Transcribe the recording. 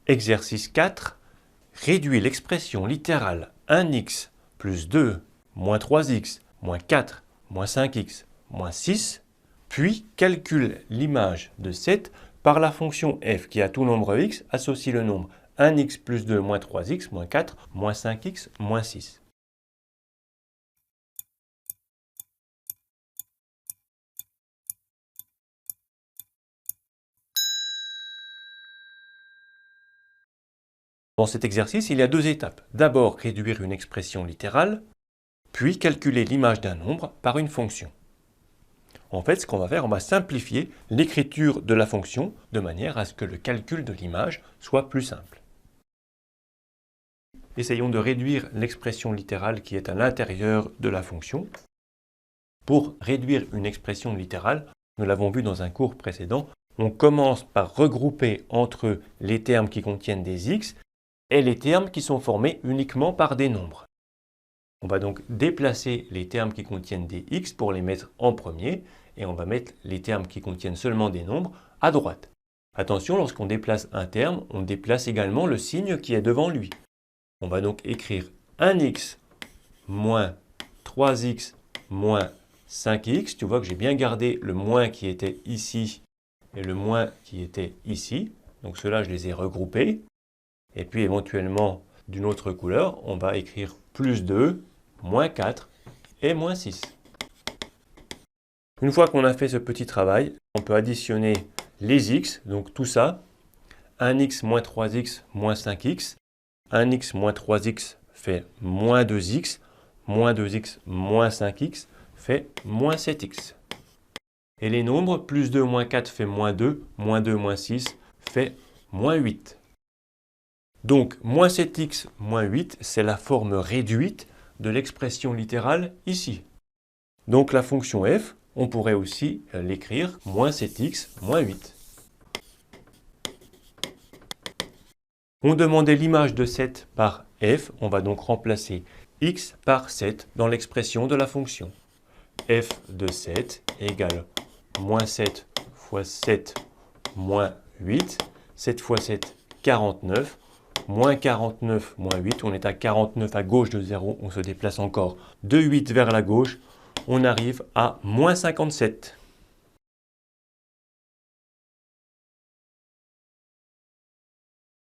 Exercice 4. Réduis l'expression littérale 1x plus 2 moins 3x moins 4 moins 5x moins 6, puis calcule l'image de 7 par la fonction f qui a tout nombre x associe le nombre 1x plus 2 moins 3x moins 4 moins 5x moins 6. Dans cet exercice, il y a deux étapes. D'abord, réduire une expression littérale, puis calculer l'image d'un nombre par une fonction. En fait, ce qu'on va faire, on va simplifier l'écriture de la fonction de manière à ce que le calcul de l'image soit plus simple. Essayons de réduire l'expression littérale qui est à l'intérieur de la fonction. Pour réduire une expression littérale, nous l'avons vu dans un cours précédent, on commence par regrouper entre eux les termes qui contiennent des x et les termes qui sont formés uniquement par des nombres. On va donc déplacer les termes qui contiennent des x pour les mettre en premier et on va mettre les termes qui contiennent seulement des nombres à droite. Attention, lorsqu'on déplace un terme, on déplace également le signe qui est devant lui. On va donc écrire 1x moins 3x moins 5x. Tu vois que j'ai bien gardé le moins qui était ici et le moins qui était ici. Donc ceux-là, je les ai regroupés. Et puis éventuellement, d'une autre couleur, on va écrire plus 2, moins 4 et moins 6. Une fois qu'on a fait ce petit travail, on peut additionner les x, donc tout ça. 1x moins 3x moins 5x. 1x moins 3x fait moins 2x. Moins 2x moins 5x fait moins 7x. Et les nombres, plus 2 moins 4 fait moins 2 moins 6 fait moins 8. Donc, moins 7x moins 8, c'est la forme réduite de l'expression littérale ici. Donc la fonction f, on pourrait aussi l'écrire moins 7x moins 8. On demandait l'image de 7 par f, on va donc remplacer x par 7 dans l'expression de la fonction. F de 7 égale moins 7 fois 7 moins 8. 7 fois 7, 49. Moins 49 moins 8, on est à 49 à gauche de 0, on se déplace encore de 8 vers la gauche, on arrive à moins 57.